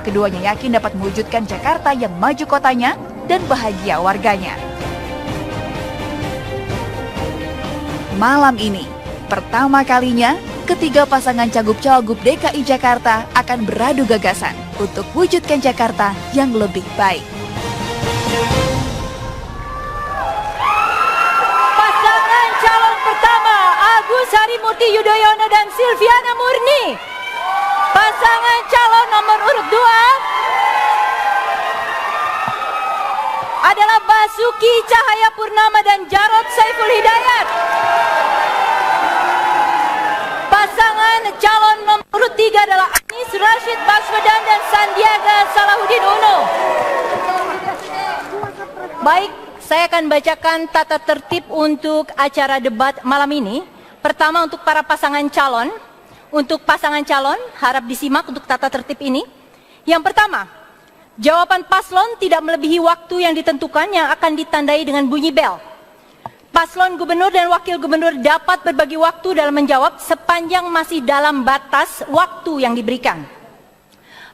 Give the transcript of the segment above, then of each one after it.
Keduanya yakin dapat mewujudkan Jakarta yang maju kotanya dan bahagia warganya. Malam ini, pertama kalinya, ketiga pasangan cagup-cawagup DKI Jakarta akan beradu gagasan untuk wujudkan Jakarta yang lebih baik. Pasangan calon pertama, Agus Harimurti Yudhoyono dan Silviana Murni. Pasangan calon nomor urut 2 adalah Basuki Cahayapurnama dan Jarod Saiful Hidayat. Pasangan calon nomor urut 3 adalah Anies Rashid Baswedan dan Sandiaga Salahuddin Uno. Baik, saya akan bacakan tata tertib untuk acara debat malam ini. Pertama untuk para pasangan calon. Untuk pasangan calon, harap disimak untuk tata tertib ini. Yang pertama, jawaban paslon tidak melebihi waktu yang ditentukan yang akan ditandai dengan bunyi bel. Paslon gubernur dan wakil gubernur dapat berbagi waktu dalam menjawab sepanjang masih dalam batas waktu yang diberikan.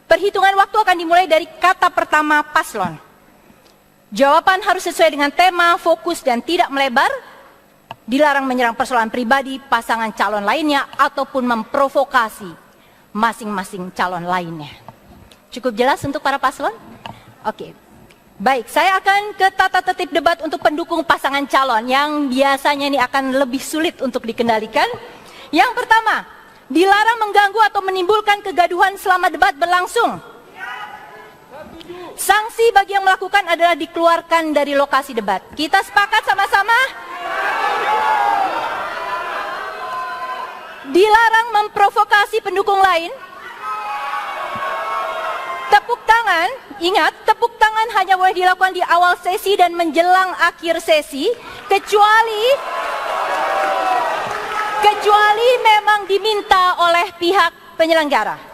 Perhitungan waktu akan dimulai dari kata pertama paslon. Jawaban harus sesuai dengan tema, fokus, dan tidak melebar. Dilarang menyerang persoalan pribadi pasangan calon lainnya ataupun memprovokasi masing-masing calon lainnya. Cukup jelas untuk para paslon? Oke. Baik, saya akan ke tata tertib debat untuk pendukung pasangan calon yang biasanya ini akan lebih sulit untuk dikendalikan. Yang pertama, dilarang mengganggu atau menimbulkan kegaduhan selama debat berlangsung. Sanksi bagi yang melakukan adalah dikeluarkan dari lokasi debat. Kita sepakat sama-sama? Dilarang memprovokasi pendukung lain. Tepuk tangan, ingat, tepuk tangan hanya boleh dilakukan di awal sesi dan menjelang akhir sesi, kecuali memang diminta oleh pihak penyelenggara.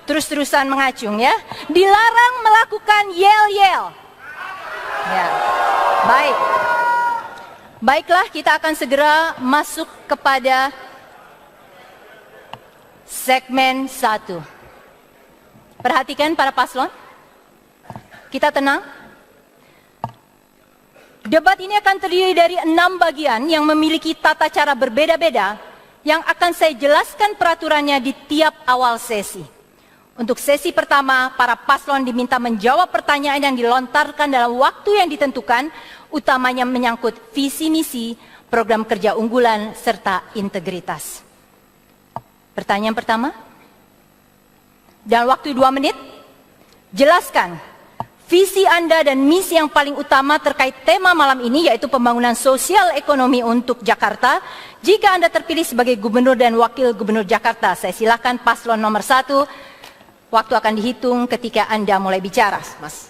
Terus-terusan mengacung ya. Dilarang melakukan yel-yel. Ya. Baik. Baiklah, kita akan segera masuk kepada segmen 1. Perhatikan para paslon. Kita tenang. Debat ini akan terdiri dari 6 bagian yang memiliki tata cara berbeda-beda yang akan saya jelaskan peraturannya di tiap awal sesi. Untuk sesi pertama, para paslon diminta menjawab pertanyaan yang dilontarkan dalam waktu yang ditentukan, utamanya menyangkut visi misi, program kerja unggulan, serta integritas. Pertanyaan pertama, dalam waktu 2 menit, jelaskan visi Anda dan misi yang paling utama terkait tema malam ini, yaitu pembangunan sosial ekonomi untuk Jakarta. Jika Anda terpilih sebagai gubernur dan wakil gubernur Jakarta, saya silakan paslon nomor 1. Waktu akan dihitung ketika Anda mulai bicara, Mas.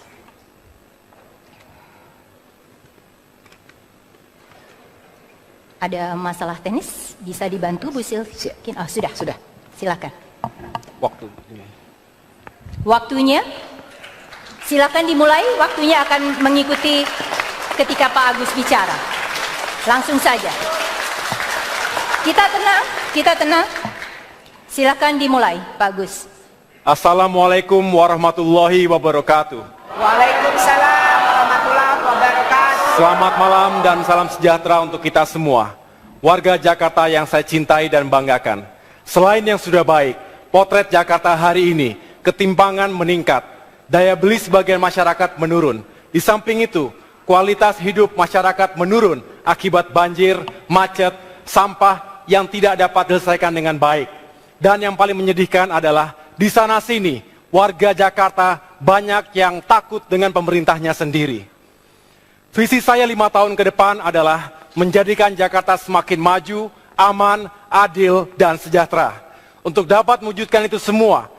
Ada masalah teknis? Bisa dibantu, Bu Silkin? Oh, sudah. Silakan. Waktunya? Silakan dimulai. Waktunya akan mengikuti ketika Pak Agus bicara. Langsung saja. Kita tenang. Silakan dimulai, Pak Agus. Assalamualaikum warahmatullahi wabarakatuh. Waalaikumsalam warahmatullahi wabarakatuh. Selamat malam dan salam sejahtera untuk kita semua. Warga Jakarta yang saya cintai dan banggakan. Selain yang sudah baik, potret Jakarta hari ini, ketimpangan meningkat. Daya beli sebagian masyarakat menurun. Di samping itu, kualitas hidup masyarakat menurun akibat banjir, macet, sampah yang tidak dapat diselesaikan dengan baik. Dan yang paling menyedihkan adalah di sana sini, warga Jakarta banyak yang takut dengan pemerintahnya sendiri. Visi saya 5 tahun ke depan adalah menjadikan Jakarta semakin maju, aman, adil, dan sejahtera. Untuk dapat mewujudkan itu semua,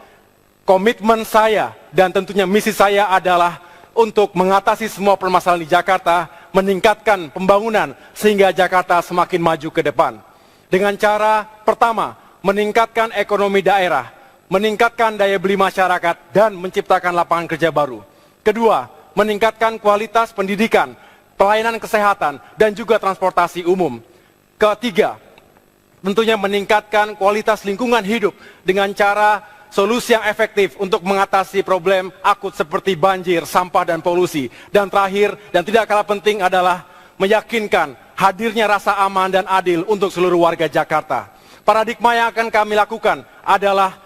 komitmen saya dan tentunya misi saya adalah untuk mengatasi semua permasalahan di Jakarta, meningkatkan pembangunan sehingga Jakarta semakin maju ke depan. Dengan cara pertama, meningkatkan ekonomi daerah, meningkatkan daya beli masyarakat, dan menciptakan lapangan kerja baru. Kedua, meningkatkan kualitas pendidikan, pelayanan kesehatan, dan juga transportasi umum. Ketiga, tentunya meningkatkan kualitas lingkungan hidup dengan cara solusi yang efektif untuk mengatasi problem akut seperti banjir, sampah, dan polusi. Dan terakhir, dan tidak kalah penting adalah meyakinkan hadirnya rasa aman dan adil untuk seluruh warga Jakarta. Paradigma yang akan kami lakukan adalah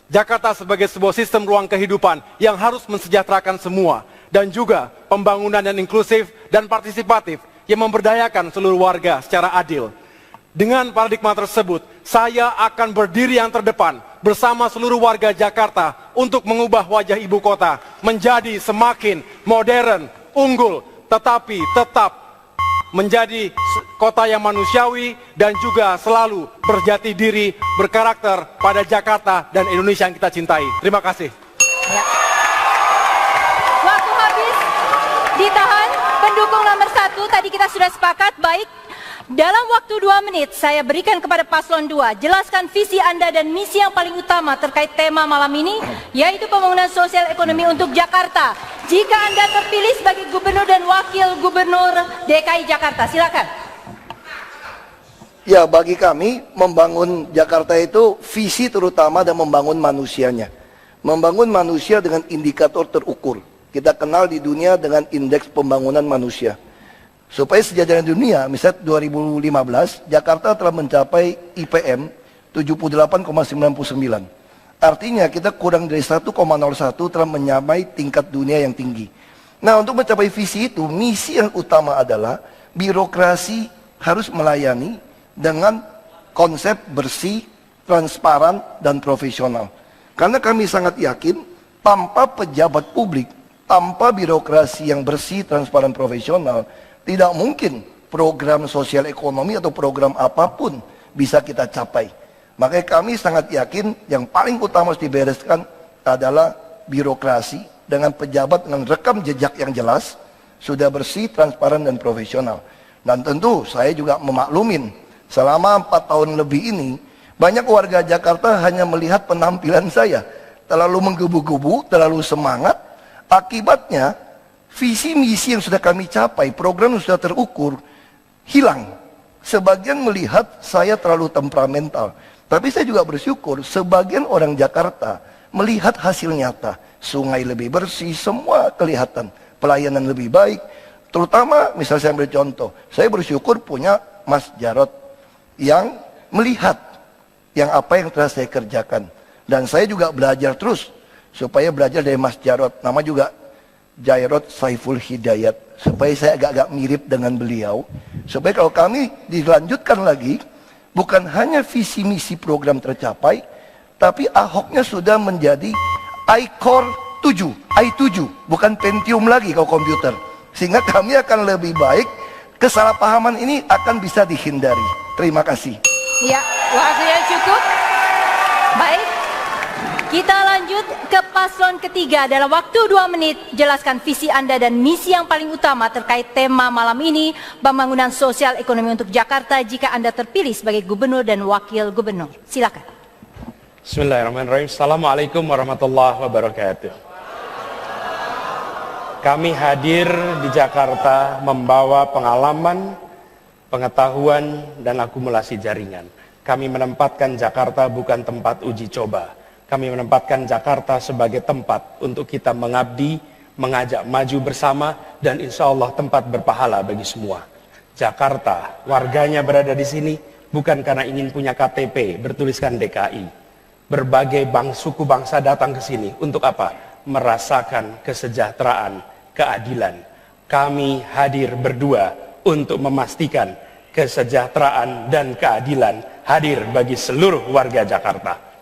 Jakarta sebagai sebuah sistem ruang kehidupan yang harus mensejahterakan semua, dan juga pembangunan yang inklusif dan partisipatif yang memberdayakan seluruh warga secara adil. Dengan paradigma tersebut, saya akan berdiri yang terdepan bersama seluruh warga Jakarta untuk mengubah wajah ibu kota menjadi semakin modern, unggul, tetapi tetap menjadi kota yang manusiawi dan juga selalu berjati diri, berkarakter pada Jakarta dan Indonesia yang kita cintai. Terima kasih. Ya. Waktu habis, ditahan. Pendukung nomor 1, tadi kita sudah sepakat, baik. Dalam waktu 2 menit, saya berikan kepada paslon 2, jelaskan visi Anda dan misi yang paling utama terkait tema malam ini, yaitu pembangunan sosial ekonomi untuk Jakarta. Jika Anda terpilih sebagai Gubernur dan Wakil Gubernur DKI Jakarta, silakan. Ya, bagi kami, membangun Jakarta itu visi terutama dan membangun manusianya. Membangun manusia dengan indikator terukur. Kita kenal di dunia dengan indeks pembangunan manusia. Supaya sejajaran dunia, misalnya 2015, Jakarta telah mencapai IPM 78,99. Artinya kita kurang dari 1,01 telah menyamai tingkat dunia yang tinggi. Nah, untuk mencapai visi itu, misi yang utama adalah birokrasi harus melayani dengan konsep bersih, transparan, dan profesional. Karena kami sangat yakin, tanpa pejabat publik, tanpa birokrasi yang bersih, transparan, profesional, tidak mungkin program sosial ekonomi atau program apapun bisa kita capai. Makanya kami sangat yakin yang paling utama harus dibereskan adalah birokrasi dengan pejabat dengan rekam jejak yang jelas, sudah bersih, transparan, dan profesional. Dan tentu saya juga memaklumin selama 4 tahun lebih ini, banyak warga Jakarta hanya melihat penampilan saya terlalu menggebu-gebu, terlalu semangat. Akibatnya visi misi yang sudah kami capai, program yang sudah terukur, hilang. Sebagian melihat saya terlalu temperamental. Tapi saya juga bersyukur, sebagian orang Jakarta melihat hasil nyata. Sungai lebih bersih, semua kelihatan. Pelayanan lebih baik. Terutama, misalnya saya ambil contoh, saya bersyukur punya Mas Jarod yang melihat yang apa yang telah saya kerjakan. Dan saya juga belajar terus, supaya belajar dari Mas Jarod. Nama juga Jarod Saiful Hidayat, supaya saya agak-agak mirip dengan beliau, supaya kalau kami dilanjutkan lagi, bukan hanya visi misi program tercapai, tapi Ahoknya sudah menjadi i-Core 7, i7, bukan Pentium lagi kalau komputer, sehingga kami akan lebih baik, kesalahpahaman ini akan bisa dihindari. Terima kasih. Ya, waktunya cukup. Baik. Kita lanjut ke paslon ketiga. Dalam waktu 2 menit, jelaskan visi Anda dan misi yang paling utama terkait tema malam ini, pembangunan sosial ekonomi untuk Jakarta jika Anda terpilih sebagai Gubernur dan Wakil Gubernur. Silakan. Bismillahirrahmanirrahim. Assalamualaikum warahmatullahi wabarakatuh. Kami hadir di Jakarta membawa pengalaman, pengetahuan, dan akumulasi jaringan. Kami menempatkan Jakarta bukan tempat uji coba. Kami menempatkan Jakarta sebagai tempat untuk kita mengabdi, mengajak maju bersama, dan insya Allah tempat berpahala bagi semua. Jakarta, warganya berada di sini bukan karena ingin punya KTP bertuliskan DKI. Berbagai suku bangsa datang ke sini untuk apa? Merasakan kesejahteraan, keadilan. Kami hadir berdua untuk memastikan kesejahteraan dan keadilan hadir bagi seluruh warga Jakarta.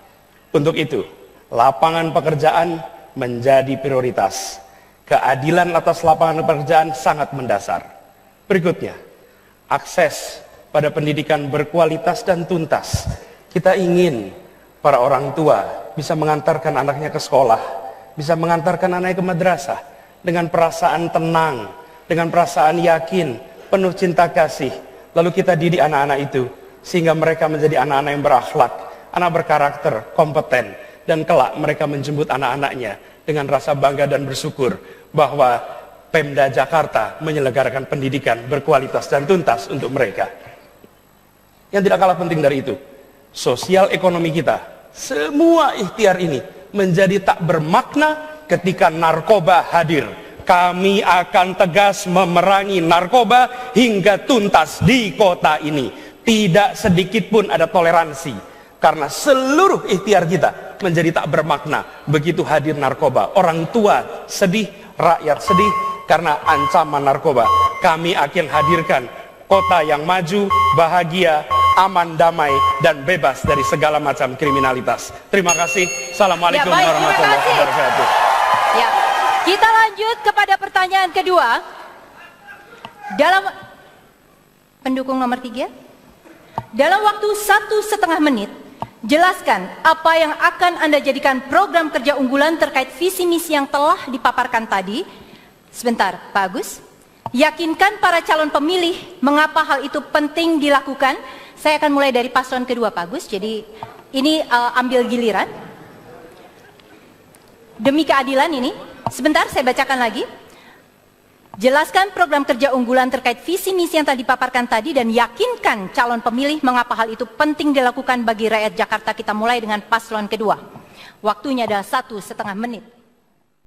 Untuk itu, lapangan pekerjaan menjadi prioritas. Keadilan atas lapangan pekerjaan sangat mendasar. Berikutnya, akses pada pendidikan berkualitas dan tuntas. Kita ingin para orang tua bisa mengantarkan anaknya ke sekolah, bisa mengantarkan anaknya ke madrasah dengan perasaan tenang, dengan perasaan yakin, penuh cinta kasih. Lalu kita didik anak-anak itu sehingga mereka menjadi anak-anak yang berakhlak, anak berkarakter, kompeten, dan kelak mereka menjemput anak-anaknya dengan rasa bangga dan bersyukur bahwa Pemda Jakarta menyelenggarakan pendidikan berkualitas dan tuntas untuk mereka. Yang tidak kalah penting dari itu, sosial ekonomi kita, semua ikhtiar ini menjadi tak bermakna ketika narkoba hadir. Kami akan tegas memerangi narkoba hingga tuntas di kota ini. Tidak sedikit pun ada toleransi, karena seluruh ikhtiar kita menjadi tak bermakna begitu hadir narkoba. Orang tua sedih, rakyat sedih karena ancaman narkoba. Kami akan hadirkan kota yang maju, bahagia, aman, damai, dan bebas dari segala macam kriminalitas. Terima kasih. Assalamualaikum warahmatullahi wabarakatuh. Ya, kita lanjut kepada pertanyaan kedua. Dalam pendukung nomor 3, dalam waktu 1,5 menit, jelaskan apa yang akan Anda jadikan program kerja unggulan terkait visi misi yang telah dipaparkan tadi. Sebentar, Pak Agus. Yakinkan para calon pemilih mengapa hal itu penting dilakukan. Saya akan mulai dari paslon kedua, Pak Agus. Jadi ini ambil giliran. Demi keadilan ini, sebentar saya bacakan lagi. Jelaskan program kerja unggulan terkait visi misi yang tadi dipaparkan tadi dan yakinkan calon pemilih mengapa hal itu penting dilakukan bagi rakyat Jakarta. Kita mulai dengan paslon kedua. Waktunya adalah 1,5 menit.